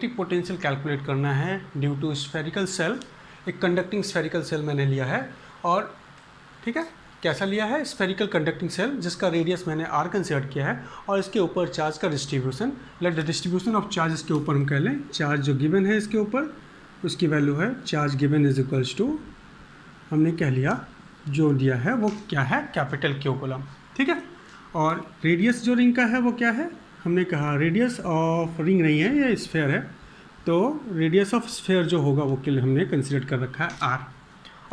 Electric potential calculate करना है due to spherical shell. एक कंडक्टिंग स्फेरिकल सेल मैंने लिया है और ठीक है, कैसा लिया है? स्फेरिकल कंडक्टिंग सेल जिसका रेडियस मैंने r कंसिडर किया है और इसके ऊपर चार्ज का distribution, let the distribution of charge इसके ऊपर हम कह लें चार्ज जो गिवन है इसके ऊपर उसकी वैल्यू है charge given is equals to, हमने कह लिया जो दिया है वो क्या है, कैपिटल क्यू कूलम। ठीक है, और रेडियस जो रिंग का है वो क्या है, हमने कहा रेडियस ऑफ रिंग नहीं है, ये स्फेयर है, तो रेडियस ऑफ स्फेयर जो होगा वो के लिए हमने कंसिडर कर रखा है r।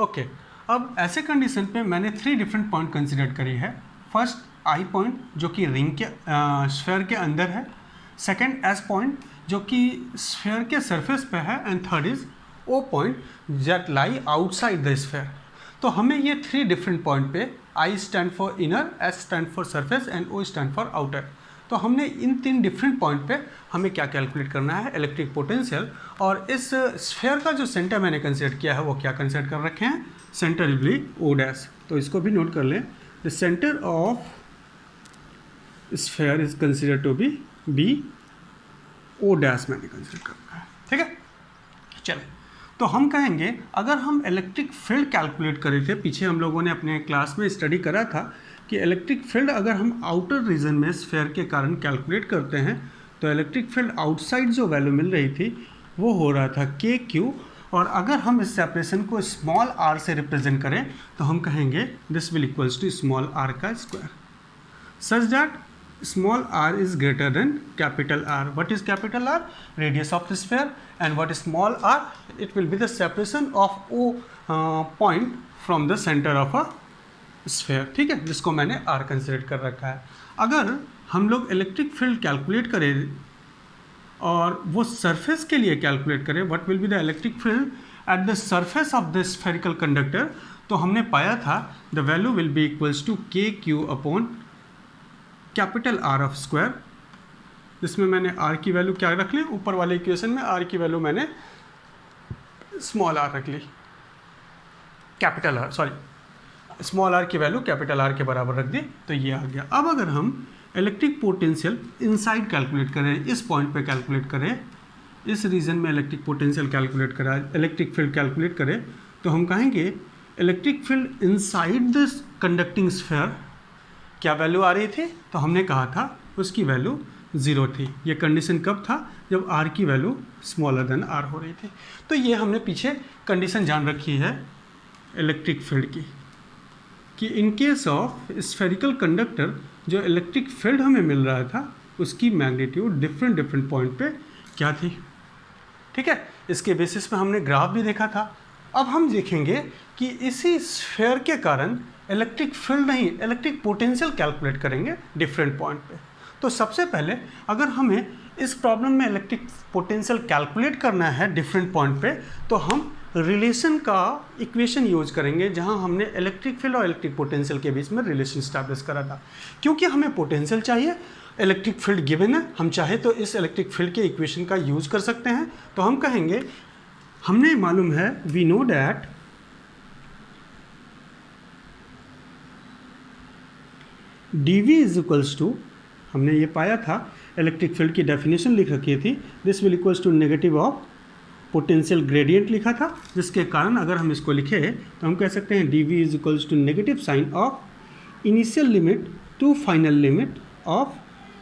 ओके, अब ऐसे कंडीशन पे मैंने 3 डिफरेंट पॉइंट कंसिडर करी है। फर्स्ट आई पॉइंट जो कि रिंग के स्फेयर के अंदर है, सेकंड एस पॉइंट जो कि स्फेयर के सरफेस पे है, and third is O point that lie outside the sphere. तो हमें ये 3 डिफरेंट पॉइंट पे I stand for inner, S stand for surface and O stand for outer. तो हमने इन 3 डिफरेंट पॉइंट पे हमें क्या कैलकुलेट करना है, इलेक्ट्रिक पोटेंशियल। और इस स्फेयर का जो सेंटर मैंने कंसिडर किया है वो क्या कंसिडर कर रखे हैं, center will be O dash. तो इसको भी नोट कर लें, the centre of sphere is consider to be O dash मैंने कंसिडर कर रखा है। ठीक है, चलें, तो हम कहेंगे अगर हम इलेक्ट्रिक फील्ड कैलकुलेट करे थे, पीछे हम लोगों ने अपने क्लास में स्टडी करा था कि इलेक्ट्रिक फील्ड अगर हम आउटर रीजन में स्फेयर के कारण कैलकुलेट करते हैं तो इलेक्ट्रिक फील्ड आउटसाइड जो वैल्यू मिल रही थी वो हो रहा था के क्यू, और अगर हम इस सेपरेशन को स्मॉल आर से रिप्रेजेंट करें तो हम कहेंगे this will equals to small are का square, such that small r is greater than capital R. What is capital R? Radius of the sphere. And what is small r? It will be the separation of O point from the center of a sphere. ठीक है, जिसको मैंने r consider कर रखा है। अगर हम लोग इलेक्ट्रिक फील्ड कैलकुलेट करें और वो सरफेस के लिए कैलकुलेट करें, what will be the electric field at the surface of the spherical conductor, तो हमने पाया था the value will be equals to kq upon capital R of square. जिसमें मैंने आर की वैल्यू क्या रख ली, ऊपर वाले इक्वेशन में आर की वैल्यू मैंने स्मॉल आर रख ली, capital R, sorry small R की वैल्यू कैपिटल आर के बराबर रख दी, तो ये आ गया। अब अगर हम इलेक्ट्रिक पोटेंशियल इनसाइड कैलकुलेट करें, इस पॉइंट पे कैलकुलेट करें, इस रीजन में इलेक्ट्रिक पोटेंशियल कैलकुलेट करें, इलेक्ट्रिक फील्ड कैलकुलेट करें, तो हम कहेंगे electric field inside this conducting sphere क्या वैल्यू आ रही थी, तो हमने कहा था उसकी वैल्यू 0 थी। ये कंडीशन कब था, जब r की वैल्यू स्मॉलर देन r हो रही थी। तो ये हमने पीछे कंडीशन जान रखी है इलेक्ट्रिक फील्ड की, कि इन केस ऑफ स्फेरिकल कंडक्टर जो इलेक्ट्रिक फील्ड हमें मिल रहा था उसकी मैग्नीट्यूड डिफरेंट पॉइंट पे क्या थी। ठीक है, इसके बेसिस पे हमने ग्राफ भी देखा था। अब हम देखेंगे कि इसी स्फेयर के कारण इलेक्ट्रिक फील्ड नहीं, इलेक्ट्रिक पोटेंशियल कैलकुलेट करेंगे डिफरेंट पॉइंट पे। तो सबसे पहले अगर हमें इस प्रॉब्लम में इलेक्ट्रिक पोटेंशियल कैलकुलेट करना है डिफरेंट पॉइंट पे, तो हम रिलेशन का इक्वेशन यूज करेंगे जहां हमने इलेक्ट्रिक फील्ड और इलेक्ट्रिक पोटेंशियल के बीच में रिलेशन स्टैब्लिश करा था। क्योंकि हमें पोटेंशियल चाहिए, इलेक्ट्रिक फील्ड गिवन है, हम चाहे तो इस इलेक्ट्रिक फील्ड के इक्वेशन का यूज कर सकते हैं। तो हम कहेंगे हमने मालूम है we know that dV is equals to, हमने ये पाया था, इलेक्ट्रिक फील्ड की डेफिनेशन लिख रखी थी, this will equals to negative of potential gradient लिखा था, जिसके कारण अगर हम इसको लिखे तो हम कह सकते हैं dV is equals to negative sign of initial limit to final limit of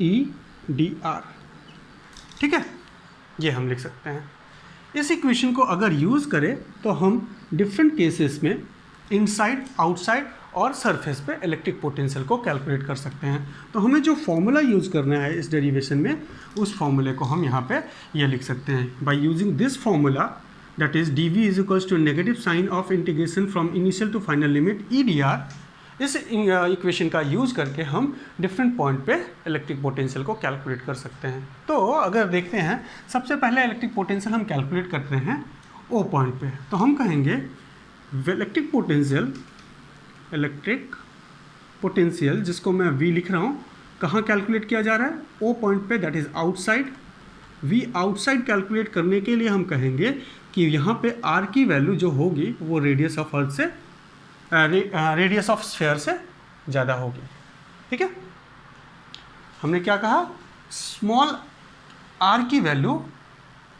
EdR। ठीक है, ये हम लिख सकते हैं। इस इक्वेशन को अगर यूज़ करें तो हम डिफरेंट केसेस में इनसाइड, आउटसाइड और सरफेस पे इलेक्ट्रिक पोटेंशियल को कैलकुलेट कर सकते हैं। तो हमें जो फॉर्मूला यूज़ करना है इस डेरिवेशन में, उस फॉर्मूले को हम यहाँ पे ये लिख सकते हैं, by using this formula that is dV is equals to negative sign of integration from initial to final limit EdR। इस इक्वेशन का यूज़ करके हम डिफरेंट पॉइंट पे इलेक्ट्रिक पोटेंशियल को कैलकुलेट कर सकते हैं। तो अगर देखते हैं, सबसे पहले इलेक्ट्रिक पोटेंशियल हम कैलकुलेट करते हैं O पॉइंट पे। तो हम कहेंगे इलेक्ट्रिक पोटेंशियल जिसको मैं V लिख रहा हूँ, कहाँ कैलकुलेट किया जा रहा है, O पॉइंट पे, that is outside. V outside calculate करने के लिए हम कहेंगे कि यहाँ पे R की वैल्यू जो होगी वो रेडियस ऑफ अर्थ से, रेडियस ऑफ स्फेयर से ज़्यादा होगी। ठीक है, हमने क्या कहा, स्मॉल r की वैल्यू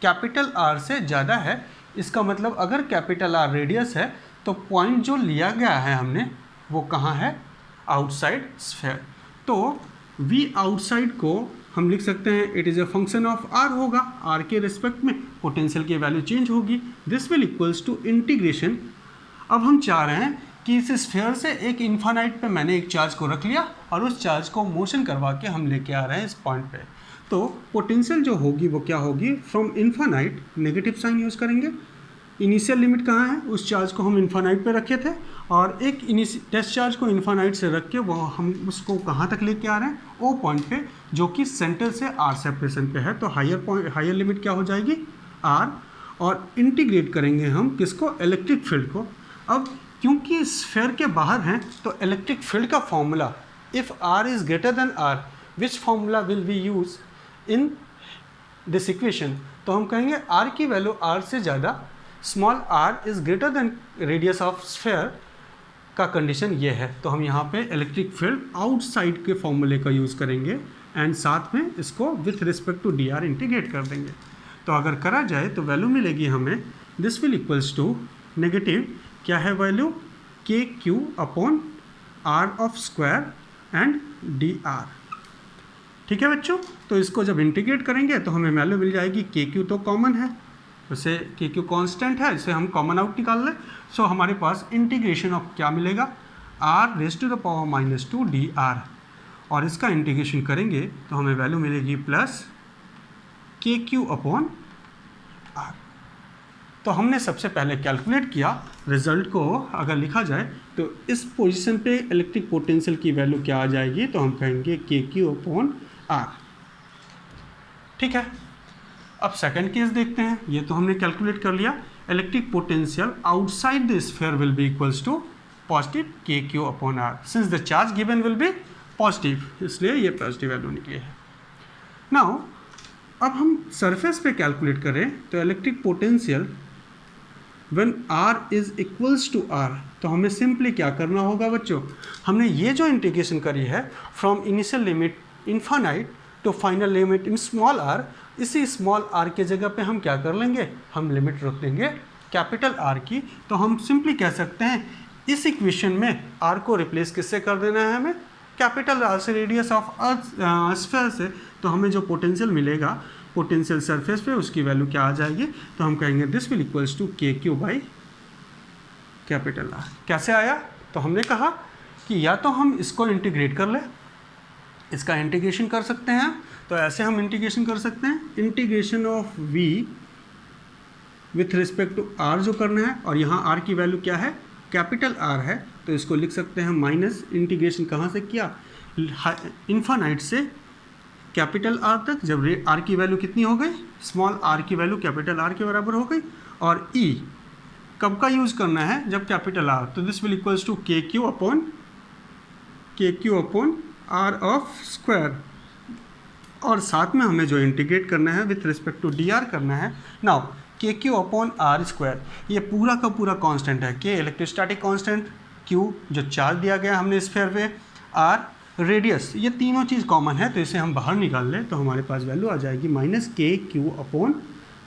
कैपिटल आर से ज़्यादा है, इसका मतलब अगर कैपिटल आर रेडियस है तो पॉइंट जो लिया गया है हमने वो कहाँ है, आउटसाइड स्फीयर। तो वी आउटसाइड को हम लिख सकते हैं it is a function of r होगा, आर के रिस्पेक्ट में पोटेंशियल की वैल्यू चेंज होगी। This will equals to integration. अब हम चाह रहे हैं कि इस स्फीयर से एक इन्फानाइट पे मैंने एक चार्ज को रख लिया और उस चार्ज को मोशन करवा के हम लेके आ रहे हैं इस पॉइंट पे। तो पोटेंशियल जो होगी वो क्या होगी, from infinite negative sign use करेंगे। इनिशियल लिमिट कहाँ है, उस चार्ज को हम इन्फानाइट पे रखे थे और एक टेस्ट चार्ज को इन्फानाइट से रख के वो हम उसको कहाँ तक लेके आ रहे हैं, ओ पॉइंट पे जो कि सेंटर से आर सेपरेशन पे है। तो हायर लिमिट क्या हो जाएगी, आर, और इंटीग्रेट करेंगे हम किसको, इलेक्ट्रिक फील्ड को। अब क्योंकि स्फीयर के बाहर हैं तो इलेक्ट्रिक फील्ड का formula if r is greater than R which formula will be use in this equation. तो हम कहेंगे आर की वैल्यू आर से ज़्यादा, small r is greater than radius of sphere का कंडीशन ये है। तो हम यहाँ पे इलेक्ट्रिक फील्ड आउटसाइड के फॉर्मूले का यूज़ करेंगे एंड साथ में इसको with respect to d r integrate कर देंगे। तो अगर करा जाए तो वैल्यू मिलेगी हमें, this will equals to negative क्या है value, k Q upon r of square and d r. ठीक है बच्चों, तो इसको जब इंटीग्रेट करेंगे तो हमें वैल्यू मिल जाएगी, के क्यू तो कॉमन है, वैसे के क्यू कॉन्स्टेंट है, इसे हम कॉमन आउट निकाल लें। सो हमारे पास इंटीग्रेशन ऑफ क्या मिलेगा, r raise to the power minus two d r, और इसका इंटीग्रेशन करेंगे तो हमें वैल्यू मिलेगी प्लस के क्यू अपॉन आर। तो हमने सबसे पहले कैलकुलेट किया, रिजल्ट को अगर लिखा जाए तो इस पोजीशन पे इलेक्ट्रिक पोटेंशियल की वैल्यू क्या आ जाएगी, तो हम कहेंगे के क्यू अपॉन आर। ठीक है, अब सेकंड केस देखते हैं। ये तो हमने कैलकुलेट कर लिया, electric potential outside the sphere will be equals to positive K Q upon R, since the charge given will be positive, इसलिए ये पॉजिटिव वैल्यू निकली है। नाउ अब हम सरफेस पे कैलकुलेट करें तो electric potential when are is equals to R, तो हमें सिंपली क्या करना होगा बच्चों, हमने ये जो इंटीग्रेशन करी है from initial limit infinite to final limit in small r, इसी स्मॉल आर के जगह पे हम क्या कर लेंगे, हम लिमिट रख देंगे कैपिटल आर की। तो हम सिंपली कह सकते हैं इस इक्वेशन में आर को रिप्लेस किससे कर देना है, हमें कैपिटल आर से, रेडियस ऑफ अर्थ स्फीयर से। तो हमें जो पोटेंशियल मिलेगा पोटेंशियल सरफेस पे उसकी वैल्यू क्या आ जाएगी, तो हम कहेंगे दिस विल इक्वल्स टू के क्यू बाई कैपिटल आर। कैसे आया, तो हमने कहा कि या तो हम इसको इंटीग्रेट कर लें, इसका इंटीग्रेशन कर सकते हैं, तो ऐसे हम इंटीग्रेशन कर सकते हैं, integration of V with respect to r जो करना है, और यहाँ आर की वैल्यू क्या है, कैपिटल आर है, तो इसको लिख सकते हैं माइनस इंटीग्रेशन कहाँ से किया, इन्फानाइट से कैपिटल आर तक, जब आर की वैल्यू कितनी हो गई, स्मॉल आर की वैल्यू कैपिटल आर के बराबर हो गई, और ई कब का यूज़ करना है, जब कैपिटल आर, तो दिस विल इक्वल्स टू के Q upon r of square, और साथ में हमें जो इंटीग्रेट करना है with respect to d r करना है। नाउ के क्यू अपॉन आर स्क्वायर, ये पूरा का पूरा कांस्टेंट है, के इलेक्ट्रोस्टैटिक कांस्टेंट, क्यू जो चार्ज दिया गया हमने स्फीयर पे, आर रेडियस, ये तीनों चीज़ कॉमन है, तो इसे हम बाहर निकाल लें तो हमारे पास वैल्यू आ जाएगी माइनस के क्यू अपॉन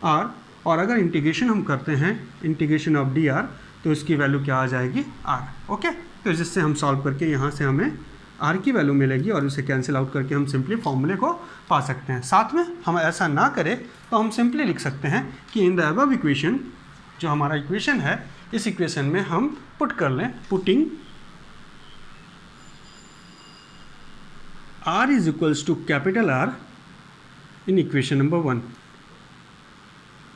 आर, और अगर इंटीग्रेशन हम करते हैं इंटीग्रेशन ऑफ डी आर तो इसकी वैल्यू क्या आ जाएगी, आर। ओके, तो जिससे हम सॉल्व करके यहाँ से हमें आर की वैल्यू मिलेगी और उसे कैंसिल आउट करके हम सिंपली फॉर्मूले को पा सकते हैं। साथ में हम ऐसा ना करें तो हम सिंपली लिख सकते हैं कि इन द अबव इक्वेशन, जो हमारा इक्वेशन है, इस इक्वेशन में हम पुट कर लें, putting R is equals to capital R in equation number 1,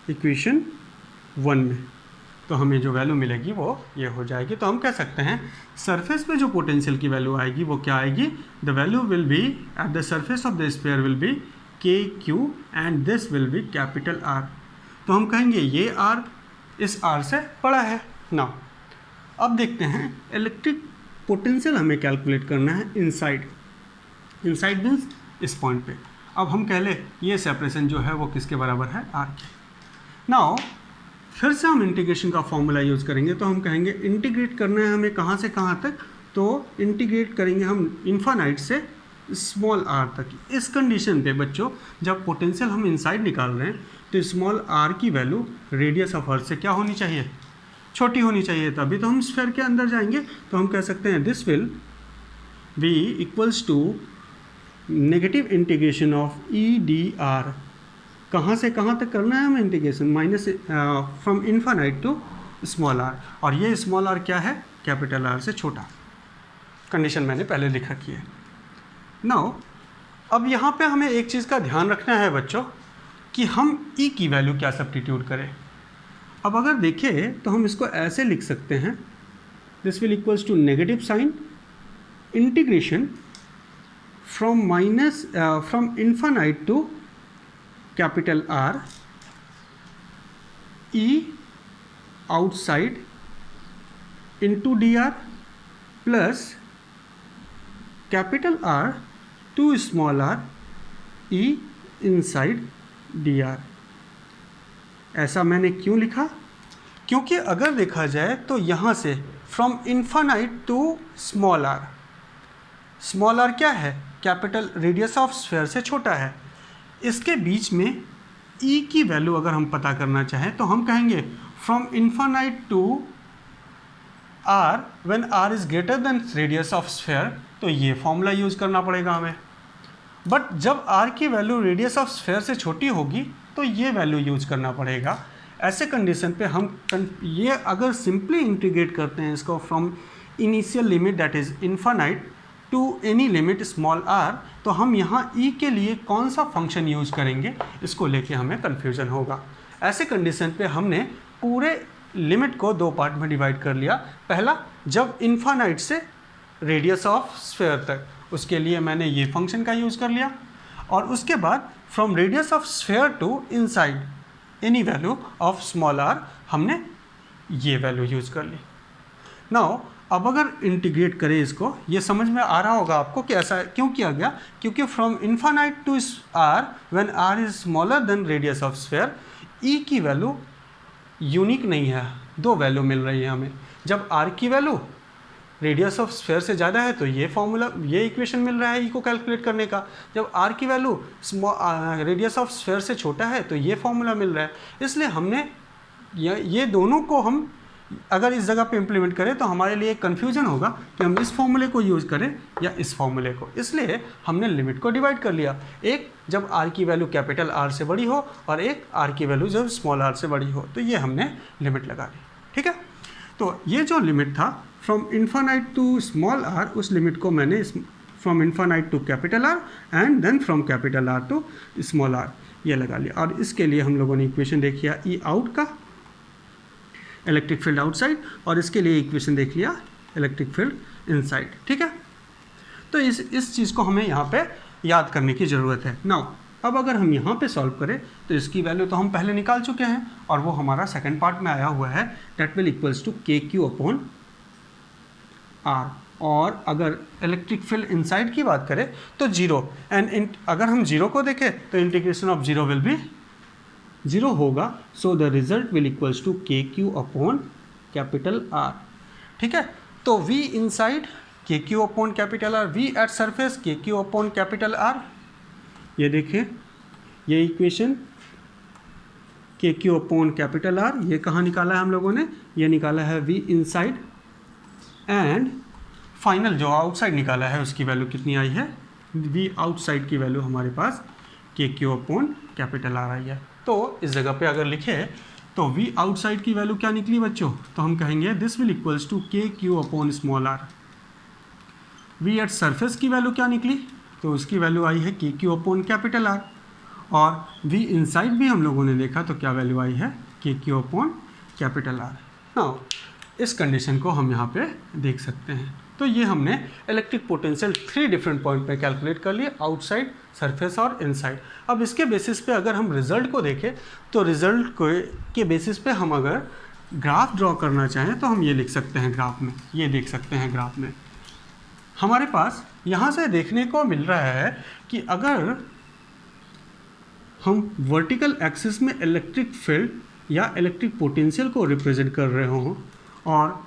equation 1 में, तो हमें जो वैल्यू मिलेगी वो ये हो जाएगी। तो हम कह सकते हैं सरफेस पे जो पोटेंशियल की वैल्यू आएगी वो क्या आएगी, the value will be at the surface of the sphere will be K Q and this will be capital R। तो हम कहेंगे ये R इस R से बड़ा है। नाउ अब देखते हैं इलेक्ट्रिक पोटेंशियल हमें कैलकुलेट करना है इनसाइड, इनसाइड मीन्स इस पॉइंट पे। अब हम कह ले ये सेपरेशन जो है वो किसके बराबर है, R के। नाउ फिर से हम इंटीग्रेशन का फॉर्मूला यूज़ करेंगे, तो हम कहेंगे इंटीग्रेट करना है हमें कहाँ से कहाँ तक, तो इंटीग्रेट करेंगे हम इन्फानाइट से स्मॉल आर तक। इस कंडीशन पे बच्चों जब पोटेंशियल हम इनसाइड निकाल रहे हैं तो स्मॉल आर की वैल्यू रेडियस ऑफ अर्थ से क्या होनी चाहिए, छोटी होनी चाहिए, तभी तो हम स्फीयर के अंदर जाएंगे। तो हम कह सकते हैं this will be equals to negative integration of E d r. कहाँ से कहाँ तक करना है हमें integration, minus from infinite to small r, और ये स्मॉल आर क्या है, कैपिटल आर से छोटा। कंडीशन मैंने पहले लिख रखी है। नाउ अब यहाँ पे हमें एक चीज़ का ध्यान रखना है बच्चों कि हम ई की वैल्यू क्या सब्स्टिट्यूट करें। अब अगर देखें तो हम इसको ऐसे लिख सकते हैं, this will equals to negative sign integration from infinite to capital R E outside into d r plus capital are to small r E inside d r. ऐसा मैंने क्यों लिखा, क्योंकि अगर देखा जाए तो यहाँ से from infinite to small r क्या है, कैपिटल रेडियस ऑफ स्फीयर से छोटा है। इसके बीच में ई की वैल्यू अगर हम पता करना चाहें तो हम कहेंगे from infinite to are when are is greater than radius of sphere, तो ये फॉर्मूला यूज़ करना पड़ेगा हमें। बट जब आर की वैल्यू रेडियस ऑफ स्फीयर से छोटी होगी तो ये वैल्यू यूज करना पड़ेगा। ऐसे कंडीशन पे हम ये अगर सिंपली इंटीग्रेट करते हैं इसको from initial limit that is infinite to any limit small r, तो हम यहाँ ई के लिए कौन सा फंक्शन यूज करेंगे इसको लेके हमें कन्फ्यूजन होगा। ऐसे कंडीशन पे हमने पूरे लिमिट को दो पार्ट में डिवाइड कर लिया। पहला जब इन्फानाइट से रेडियस ऑफ स्फीयर तक, उसके लिए मैंने ये फंक्शन का यूज़ कर लिया, और उसके बाद from radius of sphere to inside any value of small r हमने ये वैल्यू यूज़ कर ली। नाउ अब अगर इंटीग्रेट करें इसको, ये समझ में आ रहा होगा आपको कि ऐसा क्यों किया गया, क्योंकि from infinite to are when are is smaller than radius of sphere E की वैल्यू यूनिक नहीं है, दो वैल्यू मिल रही है हमें। जब आर की वैल्यू रेडियस ऑफ स्फीयर से ज़्यादा है तो ये फॉर्मूला, ये इक्वेशन मिल रहा है ई को कैलकुलेट करने का। जब आर की वैल्यू रेडियस ऑफ स्फीयर से छोटा है तो ये फॉर्मूला मिल रहा है। इसलिए हमने ये दोनों को हम अगर इस जगह पे इम्प्लीमेंट करें तो हमारे लिए कन्फ्यूजन होगा कि हम इस फॉर्मूले को यूज़ करें या इस फॉर्मूले को। इसलिए हमने लिमिट को डिवाइड कर लिया, एक जब आर की वैल्यू कैपिटल आर से बड़ी हो और एक आर की वैल्यू जब स्मॉल आर से बड़ी हो, तो ये हमने लिमिट लगा ली। ठीक है, तो ये जो लिमिट था from infinite to small r, उस लिमिट को मैंने from infinite to capital R and then from capital are to small r ये लगा लिया। और इसके लिए हम लोगों ने इक्वेशन देख लिया ई आउट का, इलेक्ट्रिक फील्ड आउटसाइड, और इसके लिए इक्वेशन देख लिया इलेक्ट्रिक फील्ड इनसाइड। ठीक है, तो इस चीज़ को हमें यहाँ पे याद करने की ज़रूरत है। नाउ अब अगर हम यहाँ पे सॉल्व करें तो इसकी वैल्यू तो हम पहले निकाल चुके हैं और वो हमारा सेकंड पार्ट में आया हुआ है, दैट विल इक्वल्स टू के क्यू अपॉन आर। और अगर इलेक्ट्रिक फील्ड इनसाइड की बात करें तो जीरो, एंड अगर हम जीरो को देखें तो integration of zero will be zero होगा। So the result will equals to के क्यू अपॉन कैपिटल आर। ठीक है, तो V inside K Q upon capital R, V at surface K Q upon capital R. ये देखिए ये equation के Q upon capital R, ये कहाँ निकाला है हम लोगों ने, ये निकाला है वी इनसाइड, एंड फाइनल जो आउटसाइड निकाला है उसकी वैल्यू कितनी आई है, वी आउटसाइड की वैल्यू हमारे पास के क्यू अपॉन कैपिटल आर आई है। तो इस जगह पे अगर लिखे तो वी आउटसाइड की वैल्यू क्या निकली बच्चों, तो हम कहेंगे दिस विल इक्वल्स टू के Q upon small r. V at surface की वैल्यू क्या निकली, तो उसकी वैल्यू आई है k Q upon capital are, और वी इनसाइड भी हम लोगों ने देखा तो क्या वैल्यू आई है k Q upon capital r. Now इस कंडीशन को हम यहाँ पे देख सकते हैं। तो ये हमने इलेक्ट्रिक पोटेंशियल 3 डिफरेंट पॉइंट पे कैलकुलेट कर लिए, आउटसाइड, सरफेस और इनसाइड। अब इसके बेसिस पे अगर हम रिजल्ट को देखें तो रिजल्ट के बेसिस पे हम अगर ग्राफ ड्रॉ करना चाहें तो हम ये लिख सकते हैं ग्राफ में, ये देख सकते हैं ग्राफ में हमारे पास यहाँ से देखने को मिल रहा है कि अगर हम वर्टिकल एक्सिस में इलेक्ट्रिक फील्ड या इलेक्ट्रिक पोटेंशियल को रिप्रेजेंट कर रहे हों और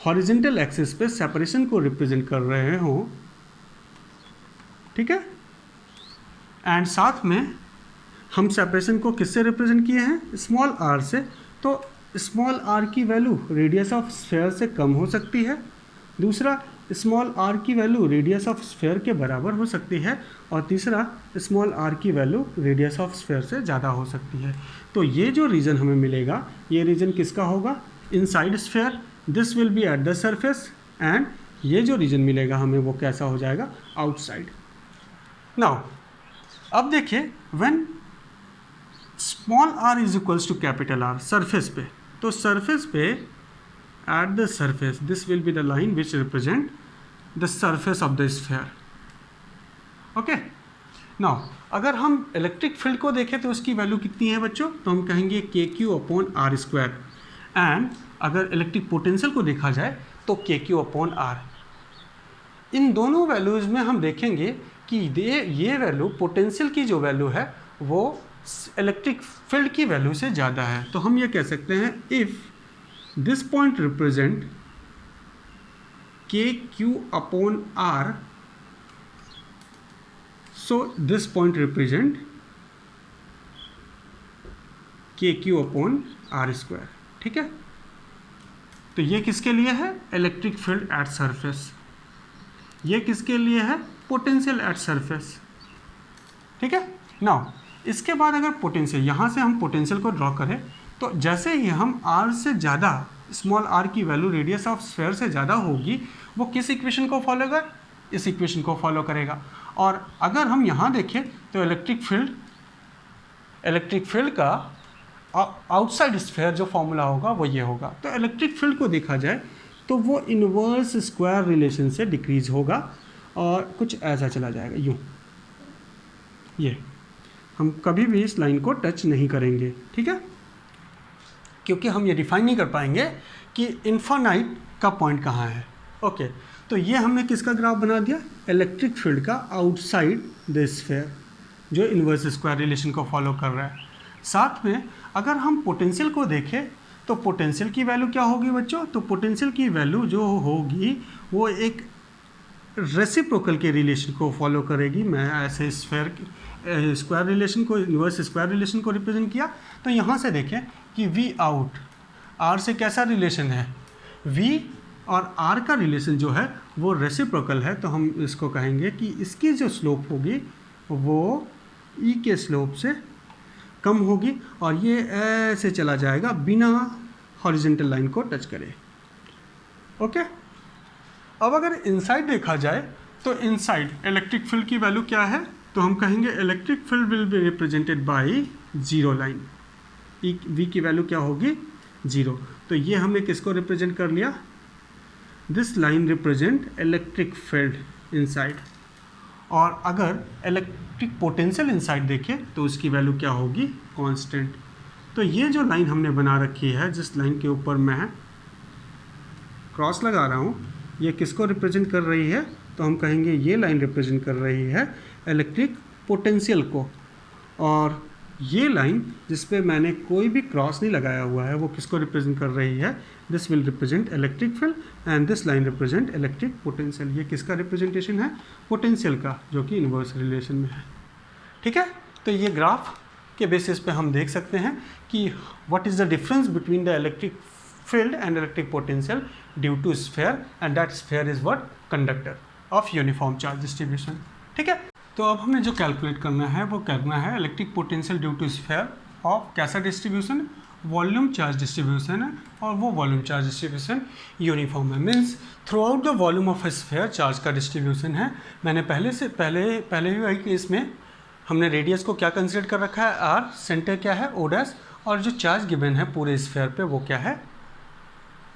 हॉरिजॉन्टल एक्सिस पे सेपरेशन को रिप्रेजेंट कर रहे हों, ठीक है। एंड साथ में हम सेपरेशन को किससे रिप्रेजेंट किए हैं, स्मॉल आर से। तो स्मॉल आर की वैल्यू रेडियस ऑफ स्फीयर से कम हो सकती है, दूसरा स्मॉल आर की वैल्यू रेडियस ऑफ स्फीयर के बराबर हो सकती है, और तीसरा स्मॉल आर की वैल्यू रेडियस ऑफ स्फीयर से ज़्यादा हो सकती है। तो ये जो रीजन हमें मिलेगा, ये रीजन किसका होगा, inside sphere, this will be at the surface, and ये जो रीजन मिलेगा हमें वो कैसा हो जाएगा, आउटसाइड। नाउ अब देखिए, when small r is equals to capital R surface पे, तो सरफेस पे at the surface this will be the line which represent the surface of the sphere. Okay, now अगर हम इलेक्ट्रिक फील्ड को देखें तो उसकी वैल्यू कितनी है बच्चों, तो हम कहेंगे k Q upon r square, and अगर इलेक्ट्रिक पोटेंशियल को देखा जाए तो के क्यू अपॉन आर। इन दोनों वैल्यूज़ में हम देखेंगे कि ये वैल्यू पोटेंशियल की जो वैल्यू है वो इलेक्ट्रिक फील्ड की वैल्यू से ज़्यादा है। तो हम ये कह सकते हैं, if this point represent k Q upon r, so this point represent k Q upon r square, ठीक है। तो ये किसके लिए है, इलेक्ट्रिक फील्ड एट सरफेस, ये किसके लिए है, पोटेंशियल एट सरफेस, ठीक है। नाउ इसके बाद अगर पोटेंशियल, यहाँ से हम पोटेंशियल को ड्रॉ करें, तो जैसे ही हम आर से ज़्यादा, स्मॉल आर की वैल्यू रेडियस ऑफ स्फीयर से ज़्यादा होगी, वो किस इक्वेशन को फॉलो करेगा, इस इक्वेशन को फॉलो करेगा। और अगर हम यहाँ देखें तो इलेक्ट्रिक फील्ड का आउटसाइड स्फीयर जो फॉर्मूला होगा वो ये होगा। तो इलेक्ट्रिक फील्ड को देखा जाए तो वो इन्वर्स स्क्वायर रिलेशन से डिक्रीज होगा और कुछ ऐसा चला जाएगा, यूँ। ये हम कभी भी इस लाइन को टच नहीं करेंगे, ठीक है, क्योंकि हम ये डिफाइन नहीं कर पाएंगे कि इन्फानाइट का पॉइंट कहाँ है। ओके, तो ये हमने किसका ग्राफ बना दिया, इलेक्ट्रिक फील्ड का आउटसाइड द स्फीयर, जो इन्वर्स स्क्वायर रिलेशन को फॉलो कर रहा है। साथ में अगर हम पोटेंशियल को देखें तो पोटेंशियल की वैल्यू क्या होगी बच्चों, तो पोटेंशियल की वैल्यू जो होगी वो एक रेसिप्रोकल के रिलेशन को फॉलो करेगी। मैं ऐसे स्क्वायर रिलेशन को, इन्वर्स स्क्वायर रिलेशन को रिप्रेजेंट किया। तो यहाँ से देखें कि वी आउट आर से कैसा रिलेशन है, वी और आर का रिलेशन जो है वो रेसिप्रोकल है। तो हम इसको कहेंगे कि इसकी जो स्लोप होगी वो ई के स्लोप से कम होगी और ये ऐसे चला जाएगा बिना हॉरिजॉन्टल लाइन को टच करे। ओके, अब अगर इनसाइड देखा जाए तो इनसाइड इलेक्ट्रिक फील्ड की वैल्यू क्या है, तो हम कहेंगे electric field will be represented by zero line. E V की वैल्यू क्या होगी, जीरो। तो ये हमने किसको रिप्रेजेंट कर लिया, this line represent electric field inside. और अगर इलेक्ट्रिक पोटेंशियल इनसाइड देखें तो उसकी वैल्यू क्या होगी, कांस्टेंट। तो ये जो लाइन हमने बना रखी है, जिस लाइन के ऊपर मैं क्रॉस लगा रहा हूँ, ये किसको रिप्रेजेंट कर रही है, तो हम कहेंगे ये लाइन रिप्रेजेंट कर रही है इलेक्ट्रिक पोटेंशियल को। और ये लाइन जिस पे मैंने कोई भी क्रॉस नहीं लगाया हुआ है वो किसको रिप्रेजेंट कर रही है, this will represent electric field and this line represent electric potential. ये किसका रिप्रेजेंटेशन है, पोटेंशियल का, जो कि इन्वर्स रिलेशन में है, ठीक है। तो ये ग्राफ के बेसिस पे हम देख सकते हैं कि what is the difference between the electric field and electric potential due to sphere, and that sphere is what, conductor of uniform charge distribution, ठीक है। तो अब हमें जो कैलकुलेट करना है वो करना है electric potential due to sphere of कैसा डिस्ट्रीब्यूशन, वॉल्यूम चार्ज डिस्ट्रीब्यूशन है, और वो वॉल्यूम चार्ज डिस्ट्रीब्यूशन यूनिफॉर्म है, means throughout the volume of a sphere charge का डिस्ट्रीब्यूशन है। मैंने पहले ही केस में हमने रेडियस को क्या कंसिडर कर रखा है, आर, सेंटर क्या है, ओ डैश, और जो चार्ज गिवन है पूरे स्फीयर पे वो क्या है,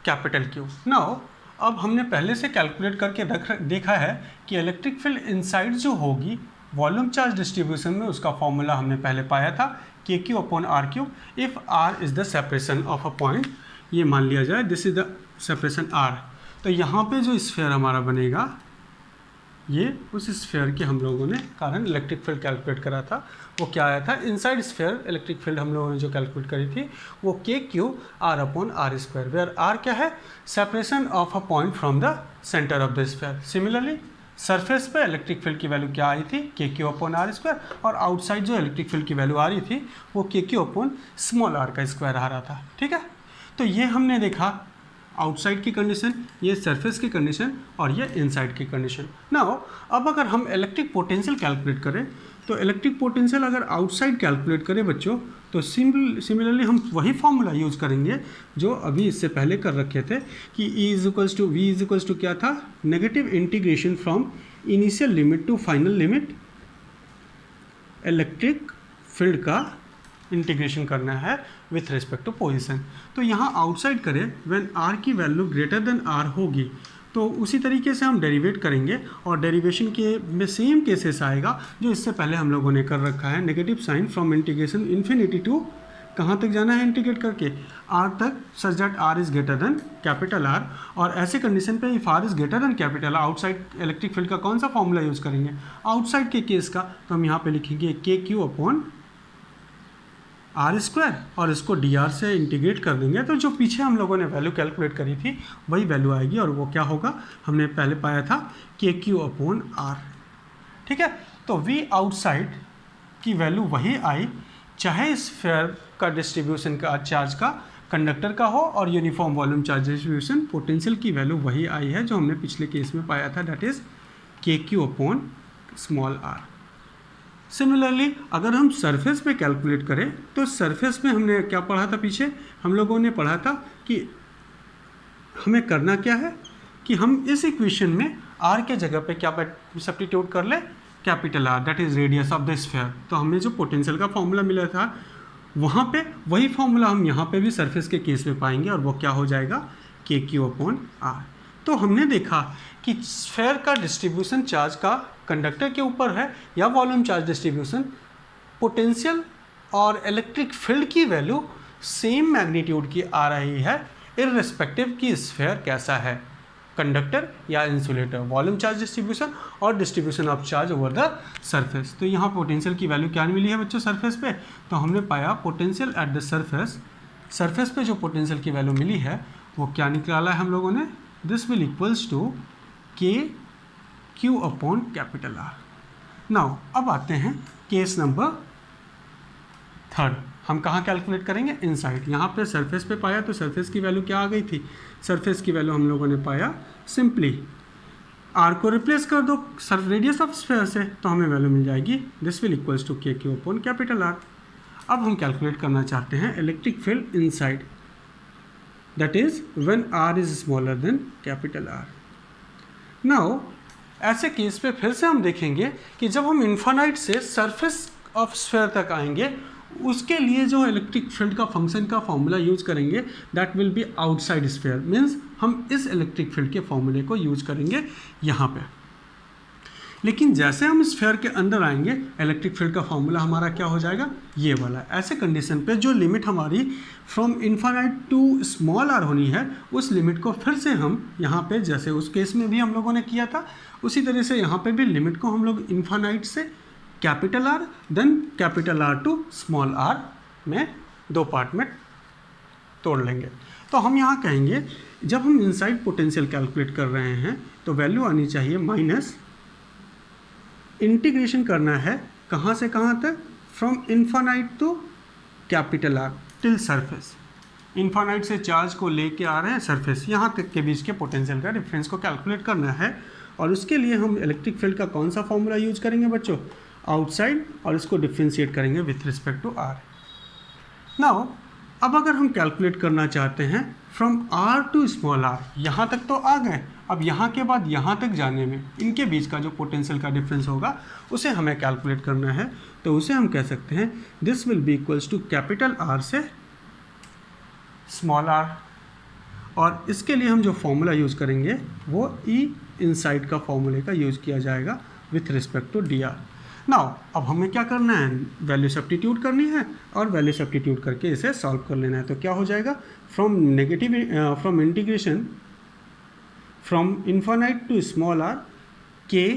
कैपिटल क्यू। नाउ अब हमने पहले से कैलकुलेट करके देखा है कि इलेक्ट्रिक फील्ड इनसाइड जो होगी वॉल्यूम चार्ज डिस्ट्रीब्यूशन में, उसका फॉर्मूला हमने पहले पाया था, k Q upon r q. If r is the separation of a point, ये मान लिया जाए this is the separation r, तो यहाँ पे जो स्फीयर हमारा बनेगा ये उस स्फीयर के हम लोगों ने कारण इलेक्ट्रिक फील्ड कैलकुलेट करा था, वो क्या आया था, इनसाइड स्फीयर इलेक्ट्रिक फील्ड हम लोगों ने जो कैलकुलेट करी थी वो k q r upon r square, where r क्या है, separation of a point from the centre of the sphere. Similarly surface पे इलेक्ट्रिक फील्ड की वैल्यू क्या आई थी, k Q upon r square, और आउटसाइड जो इलेक्ट्रिक फील्ड की वैल्यू आ रही थी वो k Q upon small are का स्क्वायर आ रहा था। ठीक है, तो ये हमने देखा आउटसाइड की कंडीशन, ये सरफेस की कंडीशन और ये इनसाइड की कंडीशन। नाउ अब अगर हम इलेक्ट्रिक पोटेंशियल कैलकुलेट करें तो इलेक्ट्रिक पोटेंशियल अगर आउटसाइड कैलकुलेट करें बच्चों तो सिमिलरली हम वही फॉर्मूला यूज़ करेंगे जो अभी इससे पहले कर रखे थे कि E is V is to क्या था, negative integration from initial limit to final limit electric field का इंटीग्रेशन करना है विथ रिस्पेक्ट टू पोजीशन। तो यहाँ आउटसाइड करें व्हेन आर की वैल्यू ग्रेटर देन आर होगी तो उसी तरीके से हम डेरिवेट करेंगे और डेरिवेशन के में सेम केसेस आएगा जो इससे पहले हम लोगों ने कर रखा है। Negative sign from integration infinity to कहाँ तक जाना है इंटीग्रेट करके, आर तक, such that r is greater than capital are. और ऐसे कंडीशन पे if r is greater than capital outside electric field का कौन सा फॉर्मूला यूज़ करेंगे, आउटसाइड के केस का, तो हम यहाँ पे लिखेंगे के क्यू अपॉन आर स्क्वायर और इसको डी आर से इंटीग्रेट कर देंगे तो जो पीछे हम लोगों ने वैल्यू कैलकुलेट करी थी वही वैल्यू आएगी और वो क्या होगा, हमने पहले पाया था के क्यू अपॉन आर। ठीक है, तो वी आउटसाइड की वैल्यू वही आई चाहे स्फीयर का डिस्ट्रीब्यूशन का चार्ज का कंडक्टर का हो और uniform volume charge distribution, potential की वैल्यू वही आई है जो हमने पिछले केस में पाया था, that is k Q upon small r. Similarly अगर हम सरफेस पे कैलकुलेट करें तो सरफेस में हमने क्या पढ़ा था, पीछे हम लोगों ने पढ़ा था कि हमें करना क्या है कि हम इस इक्वेशन में आर के जगह पे क्या सब्स्टिट्यूट कर ले, capital R, that is radius of the sphere. तो हमें जो पोटेंशियल का फॉर्मूला मिला था वहाँ पे वही फॉर्मूला हम यहाँ पे भी सरफेस के केस में पाएंगे और वो क्या हो जाएगा, के क्यू अपॉन आर। तो हमने देखा कि स्फीयर का डिस्ट्रीब्यूशन चार्ज का कंडक्टर के ऊपर है या वॉल्यूम चार्ज डिस्ट्रीब्यूशन, पोटेंशियल और इलेक्ट्रिक फील्ड की वैल्यू सेम मैग्नीट्यूड की आ रही है इररिस्पेक्टिव कि स्फीयर कैसा है, कंडक्टर या इंसुलेटर, वॉल्यूम चार्ज डिस्ट्रीब्यूशन और distribution of charge over the surface. तो यहाँ पोटेंशियल की वैल्यू क्या मिली है बच्चों सरफेस पे, तो हमने पाया पोटेंशियल एट द सरफेस पे जो पोटेंशियल की वैल्यू मिली है वो क्या निकाला है हम लोगों ने, दिस विल इक्वल्स टू के Q upon capital r. Now अब आते हैं केस नंबर 3, हम कहाँ कैलकुलेट करेंगे, इनसाइड। यहाँ पे सरफेस पे पाया तो सरफेस की वैल्यू क्या आ गई थी, सरफेस की वैल्यू हम लोगों ने पाया सिंपली आर को रिप्लेस कर दो रेडियस ऑफ स्फीयर से तो हमें वैल्यू मिल जाएगी, दिस विल इक्वल्स टू के क्यू अपॉन कैपिटल आर। अब हम कैलकुलेट करना चाहते हैं electric field inside, that is when are is smaller than capital r. Now ऐसे केस पे फिर से हम देखेंगे कि जब हम इन्फानाइट से सरफेस ऑफ स्फीयर तक आएंगे उसके लिए जो इलेक्ट्रिक फील्ड का फंक्शन का फॉर्मूला यूज करेंगे that will B outside sphere, means हम इस इलेक्ट्रिक फील्ड के फॉर्मूले को यूज करेंगे यहाँ पे। लेकिन जैसे हम स्फीयर के अंदर आएंगे इलेक्ट्रिक फील्ड का फॉर्मूला हमारा क्या हो जाएगा, ये वाला। ऐसे कंडीशन पे जो लिमिट हमारी from infinite to small r होनी है उस लिमिट को फिर से हम यहाँ पे जैसे उस केस में भी हम लोगों ने किया था उसी तरह से यहाँ पे भी लिमिट को हम लोग इन्फानाइट से capital r then capital are to small r में 2 पार्ट में तोड़ लेंगे। तो हम यहाँ कहेंगे जब हम इनसाइड पोटेंशियल कैलकुलेट कर रहे हैं तो वैल्यू आनी चाहिए माइनस, इंटीग्रेशन करना है कहाँ से कहाँ तक, from infinite to capital r till surface. Infinite से चार्ज को लेके आ रहे हैं सरफेस, यहाँ तक के बीच के पोटेंशियल का डिफरेंस को कैलकुलेट करना है और उसके लिए हम इलेक्ट्रिक फील्ड का कौन सा फॉर्मूला यूज करेंगे बच्चों, आउटसाइड, और इसको डिफ्रेंशिएट करेंगे with respect to r. Now अब अगर हम कैलकुलेट करना चाहते हैं from r to small r, यहाँ तक तो आ गए, अब यहाँ के बाद यहाँ तक जाने में इनके बीच का जो पोटेंशियल का डिफरेंस होगा उसे हमें कैलकुलेट करना है। तो उसे हम कह सकते हैं this will be equals to capital r से स्मॉल आर, और इसके लिए हम जो फॉर्मूला यूज़ करेंगे वो ई इनसाइड का फॉर्मूले का यूज़ किया जाएगा with respect to d r. Now अब हमें क्या करना है, वैल्यू सब्स्टिट्यूट करनी है और वैल्यू सब्स्टिट्यूट करके इसे सॉल्व कर लेना है। तो क्या हो जाएगा, from integration from infinite to small r k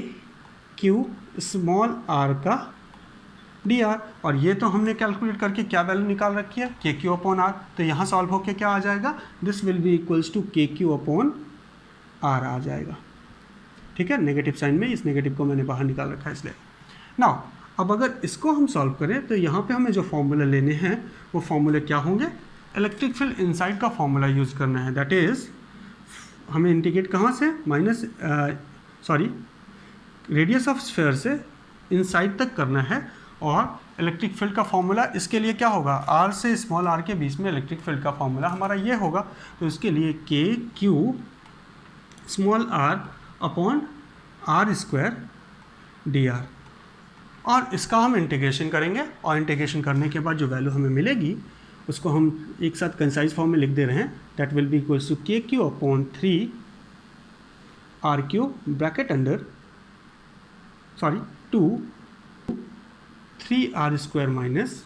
q small are का डी आर, और ये तो हमने कैलकुलेट करके क्या वैल्यू निकाल रखी है, के क्यू अपॉन आर। तो यहाँ सॉल्व होके क्या आ जाएगा, this will be equals to के क्यू अपॉन आर आ जाएगा। ठीक है, नेगेटिव साइन में इस नेगेटिव को मैंने बाहर निकाल रखा है इसलिए। नाउ अब अगर इसको हम सॉल्व करें तो यहाँ पे हमें जो फॉर्मूला लेने हैं वो फॉर्मूले क्या होंगे, इलेक्ट्रिक फील्ड इनसाइड का फॉर्मूला यूज़ करना है, दैट इज़ हमें इंटीग्रेट कहाँ से रेडियस ऑफ स्फीयर से इनसाइड तक करना है। और इलेक्ट्रिक फील्ड का फॉर्मूला इसके लिए क्या होगा, आर से स्मॉल आर के बीच में इलेक्ट्रिक फील्ड का फॉर्मूला हमारा ये होगा। तो इसके लिए k q small r upon r square d r, और इसका हम इंटीग्रेशन करेंगे और इंटीग्रेशन करने के बाद जो वैल्यू हमें मिलेगी उसको हम एक साथ कंसाइज फॉर्म में लिख दे रहे हैं, that will be equals to के Q upon 3 R Q bracket under 3 R square minus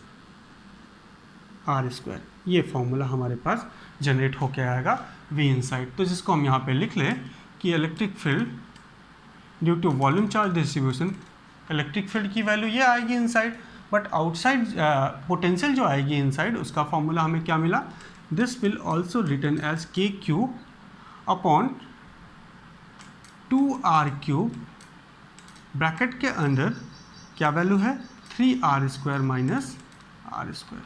R square. ये फॉर्मूला हमारे पास जनरेट होके आएगा वी इनसाइड। तो जिसको हम यहाँ पे लिख लें कि electric field due to volume charge distribution, electric field की वैल्यू ये आएगी इनसाइड, बट आउटसाइड पोटेंशियल जो आएगी इनसाइड उसका फॉर्मूला हमें क्या मिला, this will also return as K Q upon 2 R cube bracket के अंदर क्या वैल्यू है 3 R square minus R square.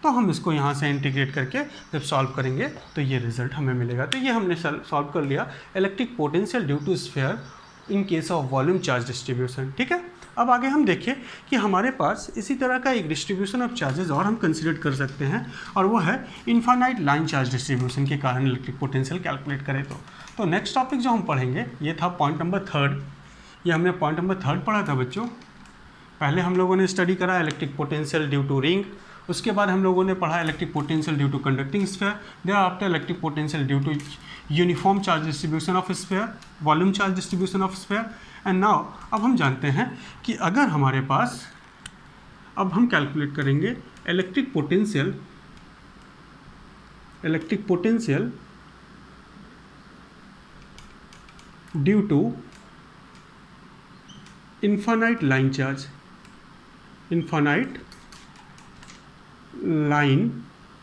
तो हम इसको यहाँ से इंटीग्रेट करके जब सॉल्व करेंगे तो ये रिजल्ट हमें मिलेगा। तो ये हमने सॉल्व कर लिया electric potential due to sphere in case of volume charge distribution. ठीक है, अब आगे हम देखें कि हमारे पास इसी तरह का एक डिस्ट्रीब्यूशन ऑफ चार्जेस और हम कंसिडर कर सकते हैं, और वो है इनफाइनाइट लाइन चार्ज डिस्ट्रीब्यूशन के कारण इलेक्ट्रिक पोटेंशियल कैलकुलेट करें। तो नेक्स्ट टॉपिक जो हम पढ़ेंगे ये था पॉइंट नंबर 3। ये हमने पॉइंट नंबर 3 पढ़ा था बच्चों। पहले हम लोगों ने स्टडी करा electric potential due to ring, उसके बाद हम लोगों ने पढ़ा electric potential due to conducting sphere, thereafter electric potential due to uniform charge distribution of sphere, volume charge distribution of sphere. And now अब हम जानते हैं कि अगर हमारे पास, अब हम कैलकुलेट करेंगे electric potential due to infinite line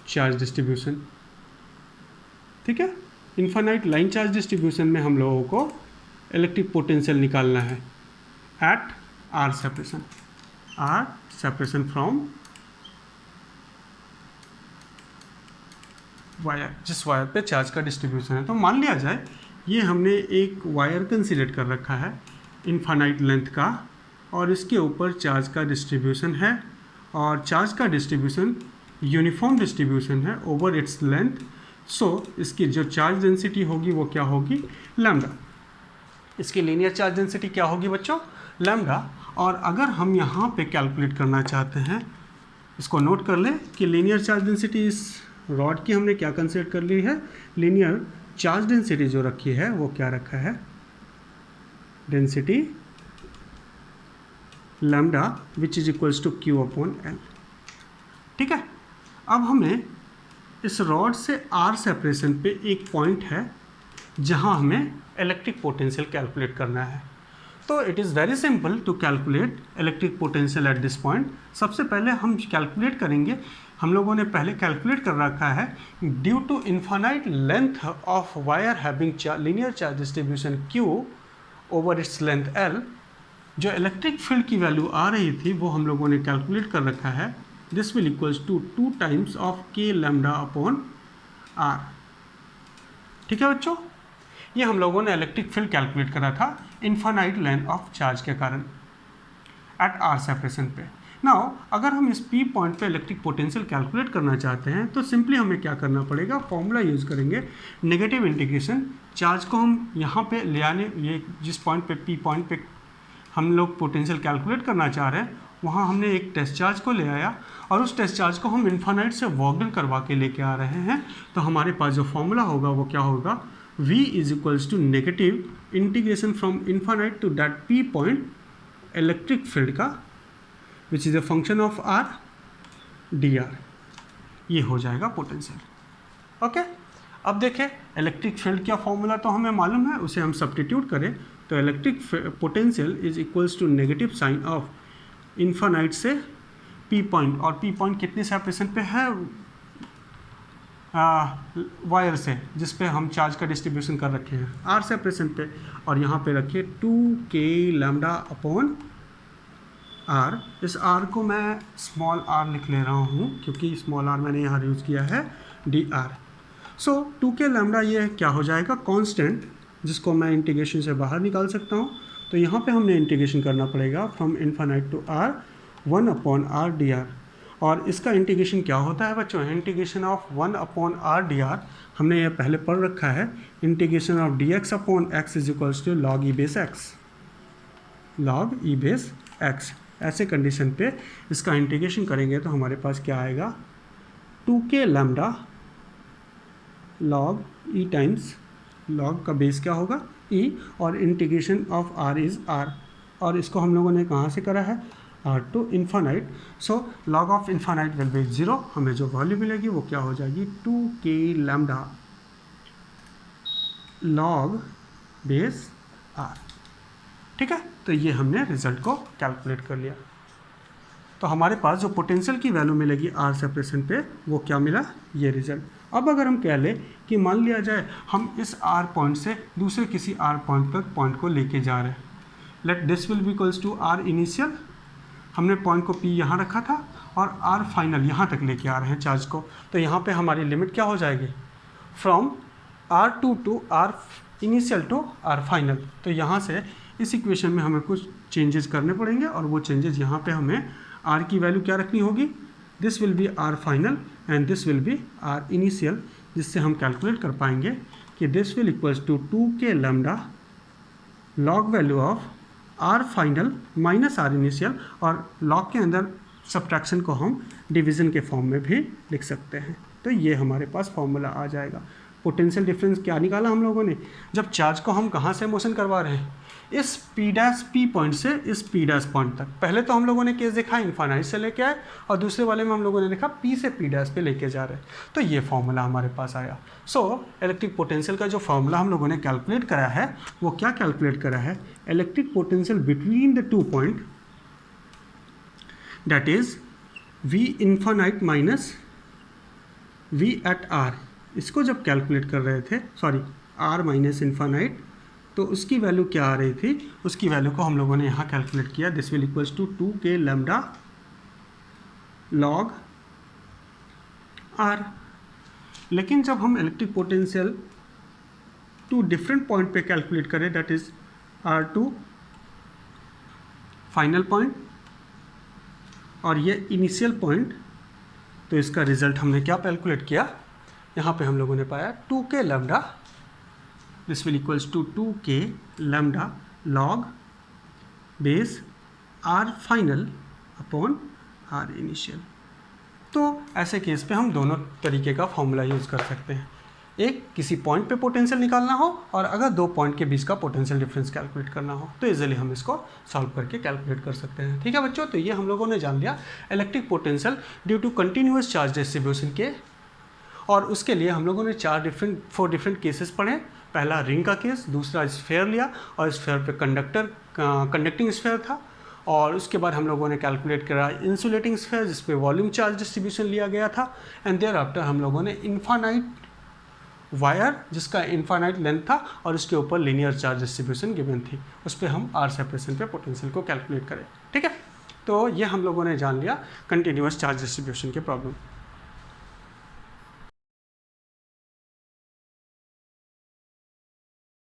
charge distribution. ठीक है, इनफाइनाइट लाइन चार्ज डिस्ट्रीब्यूशन में हम लोगों को इलेक्ट्रिक पोटेंशियल निकालना है at r separation from wire, जिस वायर पे चार्ज का डिस्ट्रीब्यूशन है। तो मान लिया जाए ये हमने एक वायर कंसीडर कर रखा है इनफाइनाइट लेंथ का, और इसके ऊपर चार्ज का डिस्ट्रीब्यूशन है, और चार्ज का डिस्ट्रीब्यूशन यूनिफॉर्म डिस्ट्रीब्यूशन है ओवर इट्स लेंथ। सो इसकी जो चार्ज डेंसिटी होगी वो क्या होगी, लैम्डा। इसकी लीनियर चार्ज डेंसिटी क्या होगी बच्चों, लैम्डा। और अगर हम यहाँ पे कैलकुलेट करना चाहते हैं, इसको नोट कर लें कि लीनियर चार्ज डेंसिटी इस रॉड की हमने क्या कंसीडर कर ली है, लीनियर चार्ज डेंसिटी जो रखी है वो क्या रखा है, density lambda which is equals to q upon l. ठीक है, अब हमें इस रॉड से आर सेपरेशन पे एक पॉइंट है जहां हमें इलेक्ट्रिक पोटेंशियल कैलकुलेट करना है। तो it is very simple to calculate electric potential at this point. सबसे पहले हम कैलकुलेट करेंगे, हम लोगों ने पहले कैलकुलेट कर रखा है due to infinite length of wire having linear charge distribution q over its length l, जो इलेक्ट्रिक फील्ड की वैल्यू आ रही थी वो हम लोगों ने कैलकुलेट कर रखा है, this will equals to 2 times of k lambda upon r. ठीक है बच्चों, ये हम लोगों ने इलेक्ट्रिक फील्ड कैलकुलेट करा था इनफाइनाइट लेंथ ऑफ चार्ज के कारण एट आर सेपरेशन पे। नाउ अगर हम इस पी पॉइंट पे इलेक्ट्रिक पोटेंशियल कैलकुलेट करना चाहते हैं तो सिंपली हमें क्या करना पड़ेगा, फॉर्मूला यूज़ करेंगे नेगेटिव इंटीग्रेशन। चार्ज को हम यहाँ पे ले आने, ये जिस पॉइंट पे पी पॉइंट पे हम लोग पोटेंशियल कैलकुलेट करना चाह रहे हैं वहाँ हमने एक टेस्ट चार्ज को ले आया, और उस टेस्ट चार्ज को हम इनफाइनाइट से वॉल्डन करवा के लेके आ रहे हैं। तो हमारे पास जो फॉर्मूला होगा वो क्या होगा, v is equals to negative integration from infinite to that p point electric field का which is a function of r dr। ये हो जाएगा पोटेंशियल। ओके, अब देखें इलेक्ट्रिक फील्ड का फॉर्मूला तो हमें मालूम है, उसे हम सब्स्टिट्यूट करें तो electric potential is equals to negative sign of infinite से p पॉइंट, और p पॉइंट कितनी सेपरेशन पे है, वायर से जिस पे हम चार्ज का डिस्ट्रीब्यूशन कर रखे हैं आर सेपरेशन पे, और यहाँ पे रखिए 2k लैम्डा अपॉन आर। इस आर को मैं स्मॉल आर लिख ले रहा हूँ क्योंकि स्मॉल आर मैंने यहाँ यूज़ किया है डी आर। सो 2k लैम्डा ये क्या हो जाएगा, कांस्टेंट, जिसको मैं इंटीग्रेशन से बाहर निकाल सकता हूँ। तो यहाँ पे हमने इंटीग्रेशन करना पड़ेगा from infinite to r 1 upon r d r. और इसका इंटीग्रेशन क्या होता है बच्चों, integration of 1 upon r d r हमने ये पहले पढ़ रखा है। Integration of d x upon x is equals to log e base x, log e base x. ऐसे कंडीशन पे इसका इंटीग्रेशन करेंगे तो हमारे पास क्या आएगा, 2k लैम्डा लॉग ई टाइम्स, लॉग का बेस क्या होगा e, और integration of r is r, और इसको हम लोगों ने कहाँ से करा है, r to infinite. So log of infinite will be 0, हमें जो वैल्यू मिलेगी वो क्या हो जाएगी, 2k lambda log base r। ठीक है, तो ये हमने रिजल्ट को कैलकुलेट कर लिया। तो हमारे पास जो पोटेंशियल की वैल्यू मिलेगी आर सेपरेशन पे वो क्या मिला, ये रिजल्ट। अब अगर हम कह लें कि मान लिया जाए हम इस आर पॉइंट से दूसरे किसी आर पॉइंट तक पॉइंट को लेके जा रहे हैं, let this will be equals to r initial, हमने पॉइंट को पी यहाँ रखा था और आर फाइनल यहाँ तक लेके आ रहे हैं चार्ज को। तो यहाँ पे हमारी लिमिट क्या हो जाएगी, from R2 to r initial to r final. तो यहाँ से इस इक्वेशन में हमें कुछ चेंजेस करने पड़ेंगे, और वो चेंजेस यहाँ पे हमें आर की वैल्यू क्या रखनी होगी, this will be r final and this will be r initial, जिससे हम कैलकुलेट कर पाएंगे कि this will equals to 2k lambda log value of r final minus r initial, और लॉग के अंदर सब्ट्रैक्शन को हम डिवीज़न के फॉर्म में भी लिख सकते हैं। तो ये हमारे पास फॉर्मूला आ जाएगा। पोटेंशियल डिफरेंस क्या निकाला हम लोगों ने, जब चार्ज को हम कहाँ से मोशन करवा रहे हैं, इस पी पॉइंट से इस पी पॉइंट तक। पहले तो हम लोगों ने केस देखा इन्फानाइट से लेके आए, और दूसरे वाले में हम लोगों ने देखा पी से पी पे लेके जा रहे हैं। तो ये फॉर्मूला हमारे पास आया। सो इलेक्ट्रिक पोटेंशियल का जो फॉर्मूला हम लोगों ने कैलकुलेट करा है वो क्या कैलकुलेट करा है, electric potential between the 2 point, that is V infinite minus V at r. इसको जब कैलकुलेट कर रहे थे, सॉरी आर माइनस इन्फानाइट, तो उसकी वैल्यू क्या आ रही थी, उसकी वैल्यू को हम लोगों ने यहाँ कैलकुलेट किया, this will equals to 2k lambda log r. लेकिन जब हम electric potential to different point पे कैलकुलेट करें, that is R2 final point और ये इनिशियल पॉइंट, तो इसका रिजल्ट हमने क्या कैलकुलेट किया, यहाँ पे हम लोगों ने पाया 2k lambda, this will equals to 2k lambda log base r final upon r initial. तो ऐसे केस पे हम दोनों तरीके का फॉर्मूला यूज़ कर सकते हैं, एक किसी पॉइंट पे पोटेंशियल निकालना हो, और अगर 2 पॉइंट के बीच का पोटेंशियल डिफरेंस कैलकुलेट करना हो तो इजीली हम इसको सॉल्व करके कैलकुलेट कर सकते हैं। ठीक है बच्चों, तो ये हम लोगों ने जान लिया electric potential due to continuous charge distribution के, और उसके लिए हम लोगों ने 4 डिफरेंट केसेस पढ़े। पहला रिंग का केस, दूसरा स्फेयर लिया और स्फेयर पे कंडक्टिंग स्फेयर था, और उसके बाद हम लोगों ने कैलकुलेट करा इंसुलेटिंग स्फेयर जिस पे वॉल्यूम चार्ज डिस्ट्रीब्यूशन लिया गया था, एंड देयर आफ्टर हम लोगों ने इन्फानाइट वायर जिसका इन्फानाइट लेंथ था और उसके ऊपर लीनियर चार्ज डिस्ट्रीब्यूशन गिवन थी, उस पर हम आर सेपरेशन पे पोटेंशियल को कैलकुलेट करें। ठीक है, तो ये हम लोगों ने जान लिया कंटिन्यूअस चार्ज डिस्ट्रीब्यूशन के प्रॉब्लम।